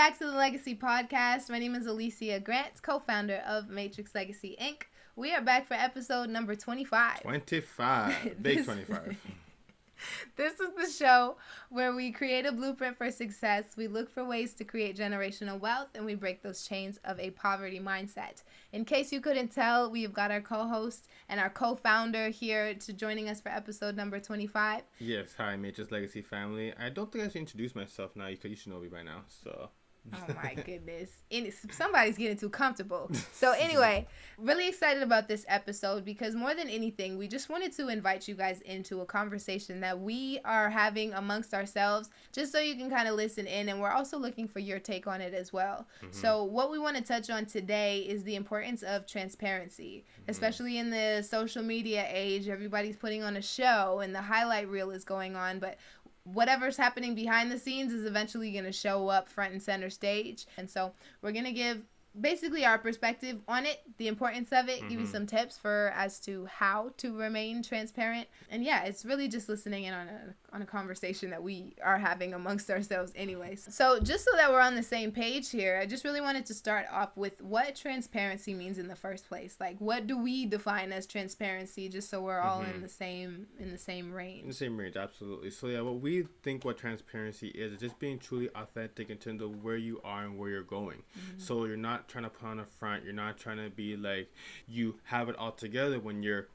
back to the Legacy Podcast. My name is Olisya Grant, co-founder of Matrix Legacy, Inc. We are back for episode number 25. 25. Big 25. This is the show where we create a blueprint for success. We look for ways to create generational wealth, and we break those chains of a poverty mindset. In case you couldn't tell, we've got our co-host and our co-founder here to joining us for episode number 25. Yes, hi, Matrix Legacy family. I don't think I should introduce myself now because you should know me by now, so... Oh my goodness. Somebody's getting too comfortable. So anyway, really excited about this episode because more than anything, we just wanted to invite you guys into a conversation that we are having amongst ourselves just so you can kind of listen in, and we're also looking for your take on it as well. Mm-hmm. So what we want to touch on today is the importance of transparency, especially in the social media age. Everybody's putting on a show and the highlight reel is going on, but whatever's happening behind the scenes is eventually going to show up front and center stage. And so we're going to give basically our perspective on it, the importance of it, give you some tips for as to how to remain transparent. And yeah, it's really just listening in on a conversation that we are having amongst ourselves anyways. So just so that we're on the same page here, I just really wanted to start off with what transparency means in the first place. Like, what do we define as transparency, just so we're all in the same range? In the same range, absolutely. So yeah, what transparency is just being truly authentic in terms of where you are and where you're going. So you're not trying to put on a front. You're not trying to be like you have it all together when you're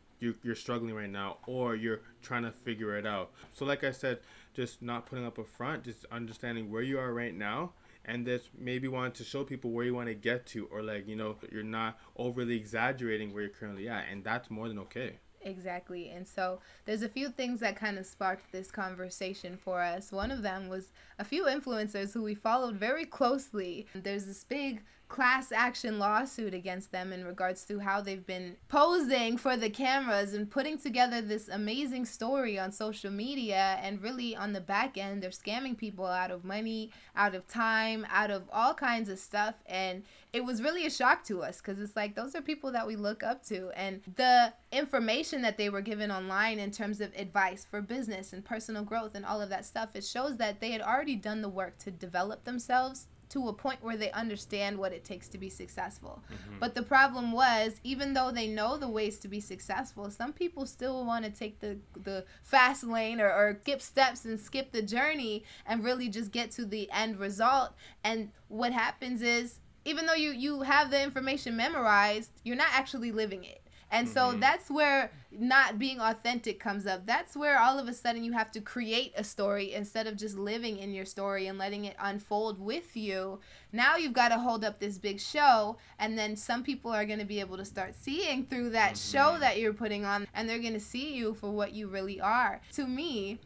struggling right now, or you're trying to figure it out. So like I said, just not putting up a front, just understanding where you are right now, and just maybe wanting to show people where you want to get to, or like, you're not overly exaggerating where you're currently at, and that's more than okay. Exactly. And so there's a few things that kind of sparked this conversation for us. One of them was a few influencers who we followed very closely. There's this big class action lawsuit against them in regards to how they've been posing for the cameras and putting together this amazing story on social media, and really on the back end they're scamming people out of money, out of time, out of all kinds of stuff. And it was really a shock to us because it's like, those are people that we look up to, and the information that they were given online in terms of advice for business and personal growth and all of that stuff, it shows that they had already done the work to develop themselves to a point where they understand what it takes to be successful. But the problem was, even though they know the ways to be successful, some people still want to take the fast lane or skip steps and skip the journey and really just get to the end result. And what happens is, even though you have the information memorized, you're not actually living it. And so that's where not being authentic comes up. That's where all of a sudden you have to create a story instead of just living in your story and letting it unfold with you. Now you've got to hold up this big show, and then some people are going to be able to start seeing through that show that you're putting on, and they're going to see you for what you really are. To me,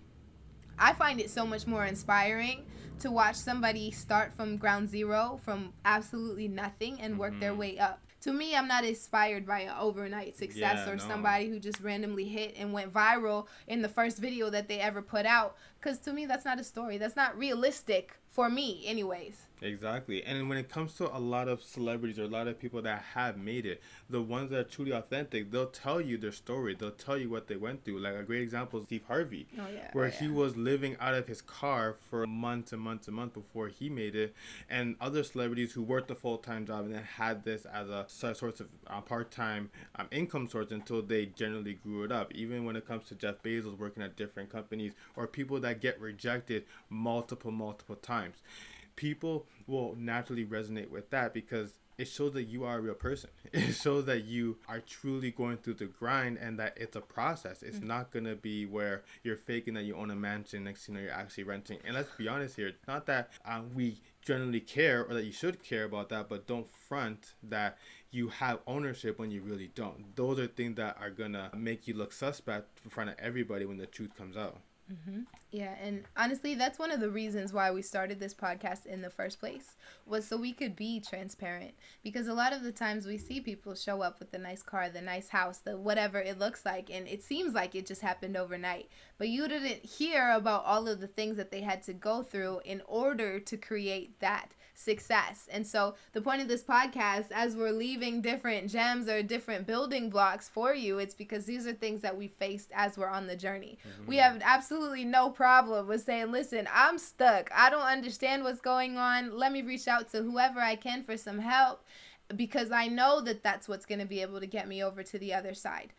I find it so much more inspiring to watch somebody start from ground zero, from absolutely nothing, and work their way up. To me, I'm not inspired by an overnight success somebody who just randomly hit and went viral in the first video that they ever put out. Because to me, that's not a story. That's not realistic for me anyways. Exactly. And when it comes to a lot of celebrities or a lot of people that have made it, the ones that are truly authentic, they'll tell you their story. They'll tell you what they went through. Like a great example is Steve Harvey, where he was living out of his car for months and months and months before he made it. And other celebrities who worked a full-time job and then had this as a source of part-time income source until they generally grew it up. Even when it comes to Jeff Bezos working at different companies, or people that get rejected multiple times. People will naturally resonate with that because it shows that you are a real person. It shows that you are truly going through the grind and that it's a process. It's not going to be where you're faking that you own a mansion, next thing you know you're actually renting. And let's be honest here, not that we generally care or that you should care about that, but don't front that you have ownership when you really don't. Those are things that are going to make you look suspect in front of everybody when the truth comes out. Yeah, and honestly, that's one of the reasons why we started this podcast in the first place, was so we could be transparent. Because a lot of the times we see people show up with the nice car, the nice house, the whatever it looks like, and it seems like it just happened overnight. But you didn't hear about all of the things that they had to go through in order to create that success. And so the point of this podcast, as we're leaving different gems or different building blocks for you, it's because these are things that we faced as we're on the journey. We have absolutely no problem with saying, listen, I'm stuck. I don't understand what's going on. Let me reach out to whoever I can for some help, because I know that that's what's going to be able to get me over to the other side.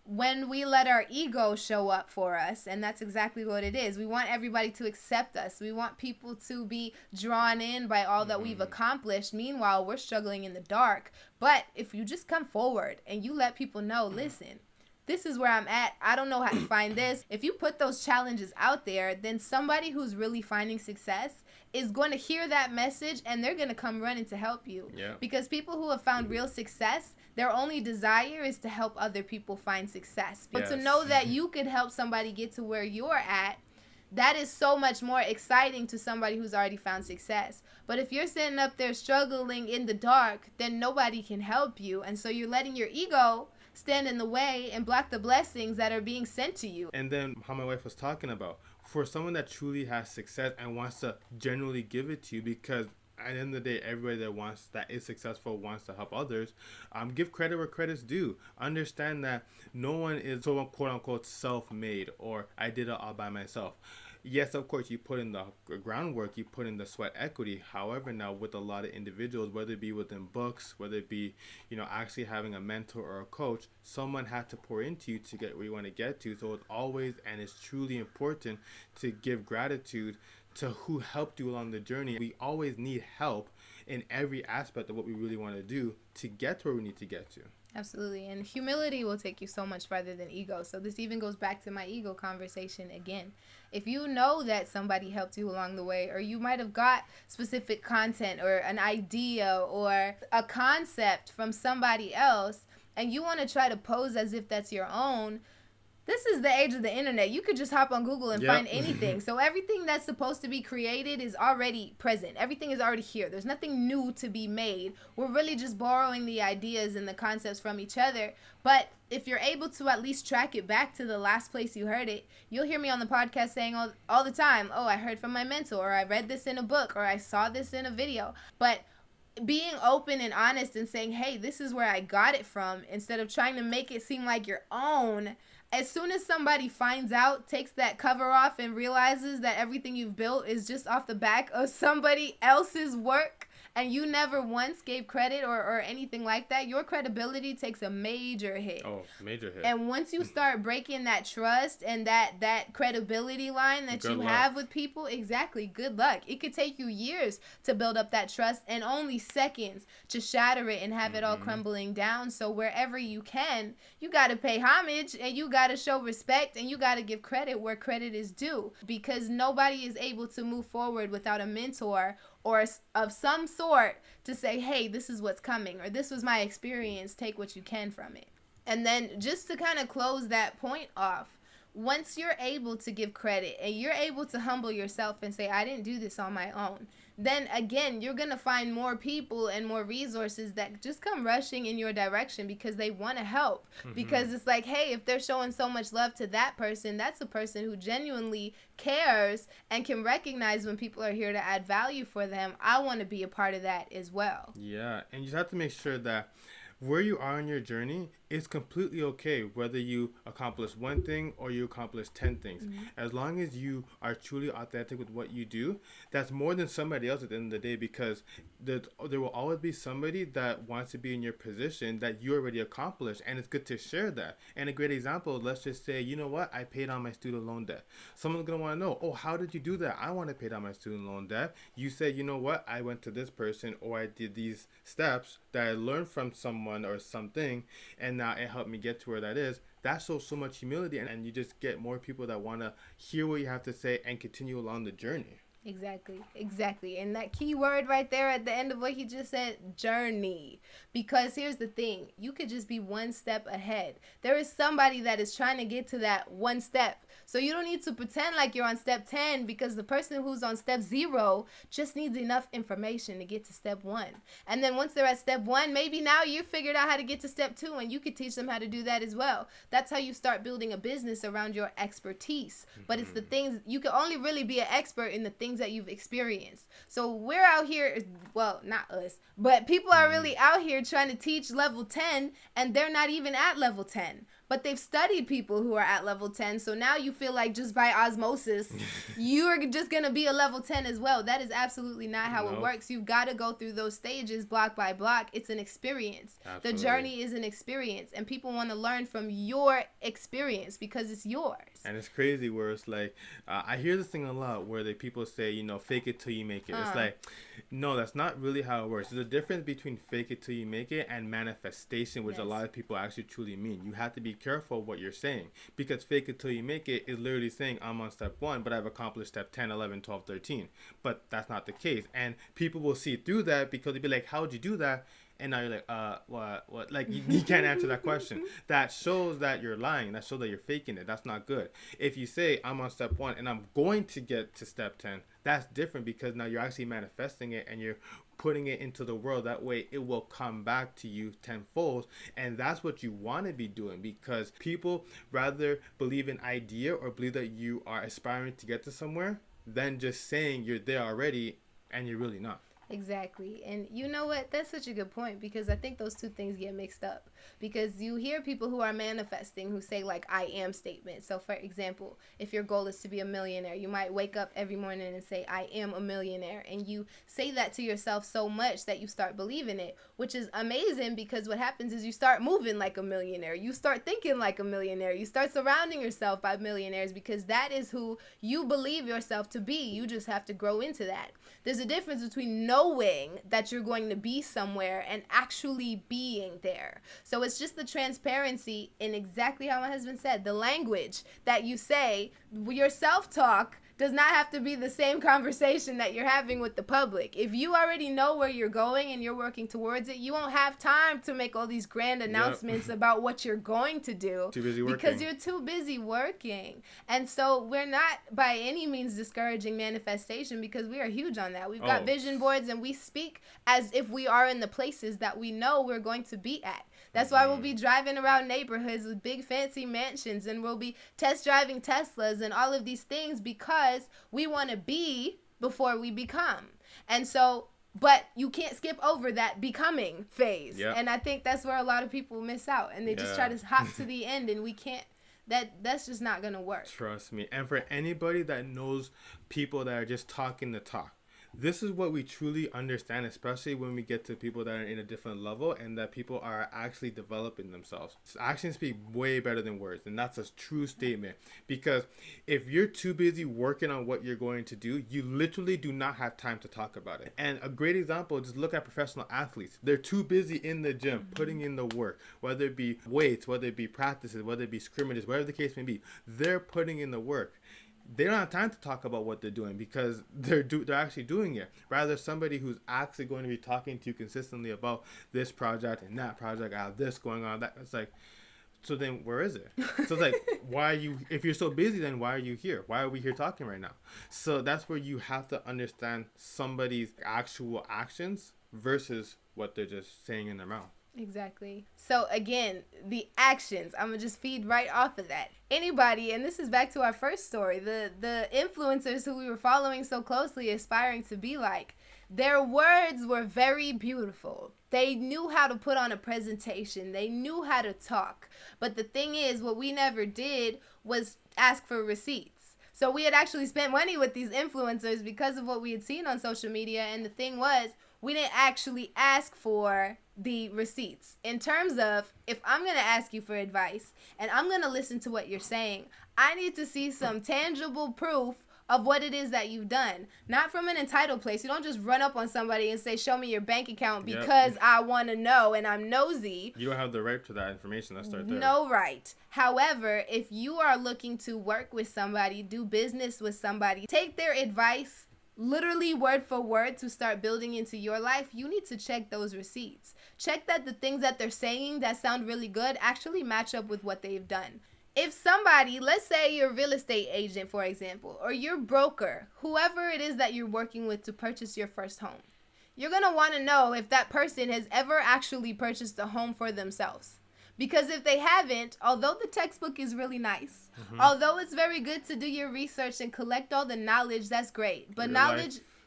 When we let our ego show up for us, and that's exactly what it is, we want everybody to accept us. We want people to be drawn in by all that we've accomplished. Meanwhile, we're struggling in the dark. But if you just come forward and you let people know, listen, this is where I'm at. I don't know how to find this. If you put those challenges out there, then somebody who's really finding success is going to hear that message, and they're going to come running to help you. Yeah. Because people who have found real success, their only desire is to help other people find success. But to know that you could help somebody get to where you're at, that is so much more exciting to somebody who's already found success. But if you're sitting up there struggling in the dark, then nobody can help you. And so you're letting your ego stand in the way and block the blessings that are being sent to you. And then how my wife was talking about, for someone that truly has success and wants to genuinely give it to you, because at the end of the day, everybody that is successful wants to help others. Give credit where credit's due. Understand that no one is so quote unquote self-made, or I did it all by myself. Yes, of course, you put in the groundwork, you put in the sweat equity. However, now with a lot of individuals, whether it be within books, whether it be, actually having a mentor or a coach, someone had to pour into you to get where you want to get to. So it's always, and it's truly important to give gratitude to who helped you along the journey. We always need help in every aspect of what we really want to do to get to where we need to get to. Absolutely. And humility will take you so much farther than ego. So this even goes back to my ego conversation again. If you know that somebody helped you along the way, or you might have got specific content or an idea or a concept from somebody else, and you want to try to pose as if that's your own, this is the age of the internet. You could just hop on Google and find anything. So everything that's supposed to be created is already present. Everything is already here. There's nothing new to be made. We're really just borrowing the ideas and the concepts from each other. But if you're able to at least track it back to the last place you heard it, you'll hear me on the podcast saying all the time, oh, I heard from my mentor, or I read this in a book, or I saw this in a video. But being open and honest and saying, hey, this is where I got it from, instead of trying to make it seem like your own. As soon as somebody finds out, takes that cover off, and realizes that everything you've built is just off the back of somebody else's work, and you never once gave credit or anything like that, your credibility takes a major hit. Oh, major hit. And once you start breaking that trust and that credibility line that you have with people, exactly, good luck. It could take you years to build up that trust, and only seconds to shatter it and have it all crumbling down. So wherever you can, you got to pay homage, and you got to show respect, and you got to give credit where credit is due, because nobody is able to move forward without a mentor or of some sort to say, hey, this is what's coming, or this was my experience, take what you can from it. And then just to kind of close that point off, once you're able to give credit and you're able to humble yourself and say, I didn't do this on my own, then again, you're going to find more people and more resources that just come rushing in your direction because they want to help. Because it's like, hey, if they're showing so much love to that person, that's a person who genuinely cares and can recognize when people are here to add value for them. I want to be a part of that as well. Yeah, and you have to make sure that where you are on your journey is completely okay, whether you accomplish one thing or you accomplish 10 things. As long as you are truly authentic with what you do, that's more than somebody else at the end of the day, because there will always be somebody that wants to be in your position that you already accomplished, and it's good to share that. And a great example, let's just say, you know what, I paid on my student loan debt. Someone's going to want to know, oh, how did you do that? I want to pay down my student loan debt. You say, you know what, I went to this person, or I did these steps that I learned from someone or something, and now it helped me get to where that is. That shows so much humility, and you just get more people that want to hear what you have to say and continue along the journey. Exactly. And that key word right there at the end of what he just said, journey. Because here's the thing, you could just be one step ahead. There is somebody that is trying to get to that one step. So you don't need to pretend like you're on step 10, because the person who's on step 0 just needs enough information to get to step 1. And then once they're at step 1, maybe now you figured out how to get to step 2, and you could teach them how to do that as well. That's how you start building a business around your expertise. But it's the things, you can only really be an expert in the things things that you've experienced. So we're out here, well, not us, but people are really out here trying to teach level 10, and they're not even at level 10. But they've studied people who are at level 10. So now you feel like just by osmosis, you're just going to be a level 10 as well. That is absolutely not how it works. You've got to go through those stages block by block. It's an experience. Absolutely. The journey is an experience. And people want to learn from your experience because it's yours. And it's crazy where it's like, I hear this thing a lot where people say, you know, fake it till you make it. It's like, no, that's not really how it works. There's a difference between fake it till you make it and manifestation, which a lot of people actually truly mean. You have to be careful what you're saying, because fake it till you make it is literally saying I'm on step 1 but I've accomplished step 10, 11, 12, 13, but that's not the case, and people will see through that because they'll be like, how'd you do that? And now you're like, what? Like, you can't answer that question. That shows that you're lying. That shows that you're faking it. That's not good. If you say, I'm on step 1 and I'm going to get to step 10, that's different, because now you're actually manifesting it and you're putting it into the world. That way it will come back to you tenfold. And that's what you want to be doing, because people rather believe an idea or believe that you are aspiring to get to somewhere than just saying you're there already and you're really not. Exactly. And you know what? That's such a good point, because I think those two things get mixed up, because you hear people who are manifesting who say like I am statements. So for example, if your goal is to be a millionaire, you might wake up every morning and say I am a millionaire, and you say that to yourself so much that you start believing it, which is amazing, because what happens is you start moving like a millionaire. You start thinking like a millionaire. You start surrounding yourself by millionaires, because that is who you believe yourself to be. You just have to grow into that. There's a difference between knowing that you're going to be somewhere and actually being there. So it's just the transparency in exactly how my husband said. The language that you say, your self-talk does not have to be the same conversation that you're having with the public. If you already know where you're going and you're working towards it, you won't have time to make all these grand announcements about what you're going to do. Too busy working. Because you're too busy working. And so we're not by any means discouraging manifestation, because we are huge on that. We've got vision boards, and we speak as if we are in the places that we know we're going to be at. That's why we'll be driving around neighborhoods with big fancy mansions, and we'll be test driving Teslas and all of these things, because we want to be before we become. And so, but you can't skip over that becoming phase. Yep. And I think that's where a lot of people miss out, and they just try to hop to the end, and we can't. That's just not going to work. Trust me. And for anybody that knows people that are just talking the talk, this is what we truly understand, especially when we get to people that are in a different level and that people are actually developing themselves. Actions speak way better than words, and that's a true statement, because if you're too busy working on what you're going to do, you literally do not have time to talk about it. And a great example, just look at professional athletes. They're too busy in the gym putting in the work, whether it be weights, whether it be practices, whether it be scrimmages, whatever the case may be. They're putting in the work. They don't have time to talk about what they're doing, because they're actually doing it. Rather, somebody who's actually going to be talking to you consistently about this project and that project, I have this going on, that. It's like, so then where is it? So it's like, why are you, if you're so busy, then why are you here? Why are we here talking right now? So that's where you have to understand somebody's actual actions versus what they're just saying in their mouth. Exactly. So again, the actions, I'm gonna just feed right off of that. Anybody, and this is back to our first story, the influencers who we were following so closely, aspiring to be like, their words were very beautiful. They knew how to put on a presentation. They knew how to talk. But the thing is, what we never did was ask for receipts. So we had actually spent money with these influencers because of what we had seen on social media. And the thing was, we didn't actually ask for the receipts. In terms of, if I'm going to ask you for advice and I'm going to listen to what you're saying, I need to see some tangible proof of what it is that you've done. Not from an entitled place. You don't just run up on somebody and say, show me your bank account because I want to know and I'm nosy. You don't have the right to that information. Let's start there. No right. However, if you are looking to work with somebody, do business with somebody, take their advice literally word for word to start building into your life, you need to check those receipts. Check that the things that they're saying that sound really good actually match up with what they've done. If somebody, let's say you're a real estate agent, for example, or your broker, whoever it is that you're working with to purchase your first home, you're going to want to know if that person has ever actually purchased a home for themselves. Because if they haven't, although the textbook is really nice, although it's very good to do your research and collect all the knowledge, that's great. But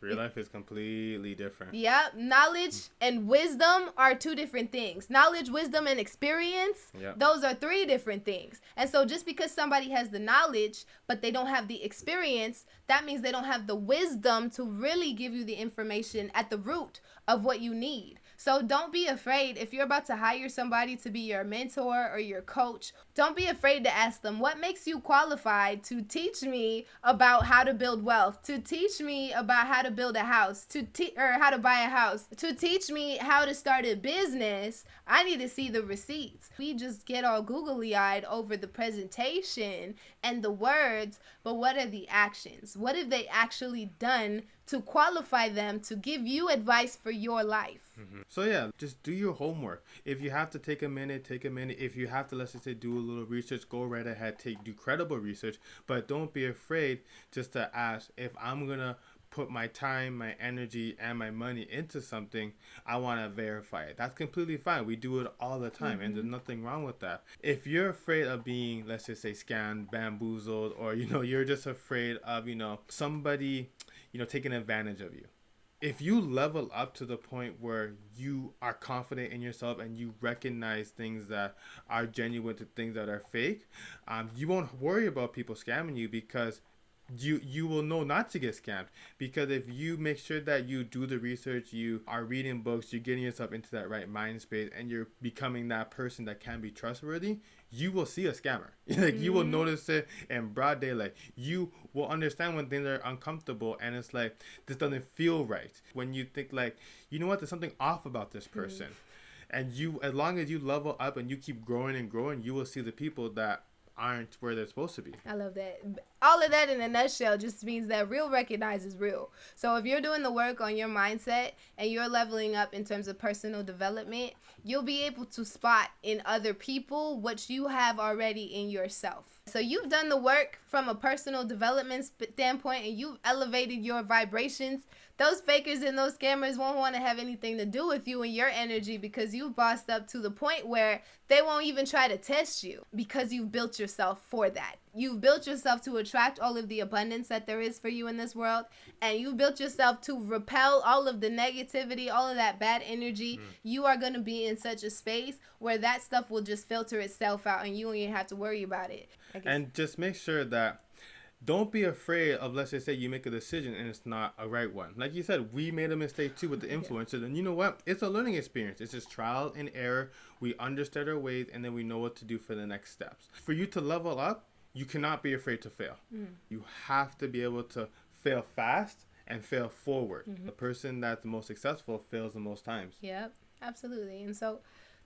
real life is completely different. Yeah, knowledge and wisdom are two different things. Knowledge, wisdom, and experience, those are three different things. And so just because somebody has the knowledge, but they don't have the experience, that means they don't have the wisdom to really give you the information at the root of what you need. So don't be afraid if you're about to hire somebody to be your mentor or your coach. Don't be afraid to ask them, what makes you qualified to teach me about how to build wealth, to teach me about how to build a house, or how to buy a house, to teach me how to start a business? I need to see the receipts. We just get all googly-eyed over the presentation and the words, but what are the actions? What have they actually done to qualify them to give you advice for your life? So yeah, just do your homework. If you have to take a minute, take a minute. If you have to, let's just say, do a little research, go right ahead, do credible research, but don't be afraid just to ask. If I'm gonna put my time, my energy, and my money into something, I want to verify it. That's completely fine. We do it all the time, and there's nothing wrong with that. If you're afraid of being, let's just say, scammed, bamboozled, or you're just afraid of somebody taking advantage of you. If you level up to the point where you are confident in yourself and you recognize things that are genuine to things that are fake, you won't worry about people scamming you, because you will know not to get scammed. Because if you make sure that you do the research, you are reading books, you're getting yourself into that right mind space, and you're becoming that person that can be trustworthy, you will see a scammer. You will notice it in broad daylight. You will understand when things are uncomfortable and it's like, this doesn't feel right. When you think like, you know what, there's something off about this person. And as long as you level up and you keep growing and growing, you will see the people that aren't where they're supposed to be. I love that. All of that in a nutshell just means that real recognizes real. So if you're doing the work on your mindset and you're leveling up in terms of personal development, you'll be able to spot in other people what you have already in yourself. So you've done the work from a personal development standpoint and you've elevated your vibrations. Those fakers and those scammers won't want to have anything to do with you and your energy, because you've bossed up to the point where they won't even try to test you, because you've built yourself for that. You've built yourself to attract all of the abundance that there is for you in this world, and you built yourself to repel all of the negativity, all of that bad energy. You are going to be in such a space where that stuff will just filter itself out and you won't even have to worry about it. And just make sure that don't be afraid of, let's just say you make a decision and it's not a right one. Like you said, we made a mistake too with the influencers. And you know what? It's a learning experience. It's just trial and error. We understood our ways and then we know what to do for the next steps. For you to level up, you cannot be afraid to fail. You have to be able to fail fast and fail forward. The person that's the most successful fails the most times. Yep, absolutely. And so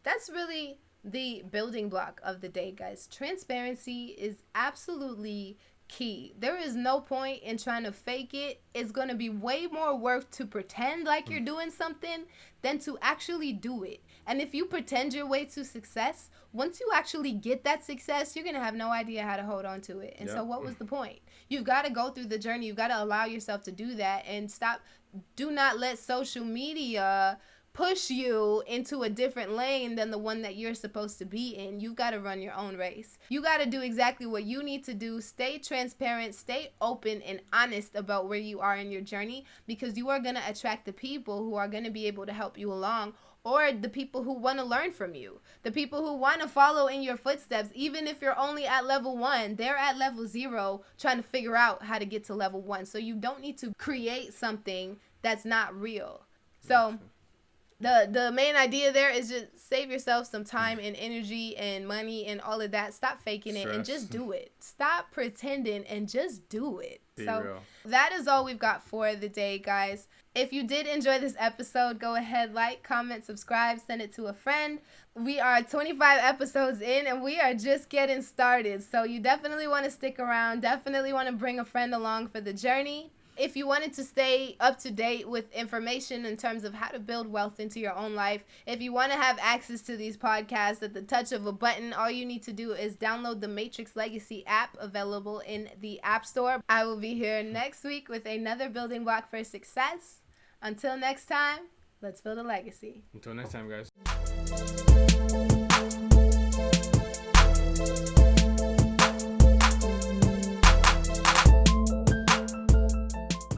that's really the building block of the day, guys. Transparency is absolutely key. There is no point in trying to fake it. It's going to be way more work to pretend like you're doing something than to actually do it. And if you pretend your way to success, once you actually get that success, you're going to have no idea how to hold on to it. And so what was the point? You've got to go through the journey. You've got to allow yourself to do that and do not let social media push you into a different lane than the one that you're supposed to be in. You've got to run your own race. You got to do exactly what you need to do. Stay transparent, stay open and honest about where you are in your journey, because you are going to attract the people who are going to be able to help you along, or the people who want to learn from you, the people who want to follow in your footsteps. Even if you're only at level 1, they're at level 0 trying to figure out how to get to level 1. So you don't need to create something that's not real. So the main idea there is just save yourself some time and energy and money and all of that. Stop faking it and just do it. Stop pretending and just do it. That is all we've got for the day, guys. If you did enjoy this episode, go ahead, like, comment, subscribe, send it to a friend. We are 25 episodes in and we are just getting started. So you definitely want to stick around. Definitely want to bring a friend along for the journey. If you wanted to stay up to date with information in terms of how to build wealth into your own life, if you want to have access to these podcasts at the touch of a button, all you need to do is download the Matrix Legacy app, available in the App Store. I will be here next week with another building block for success. Until next time, let's build a legacy. Until next time, guys.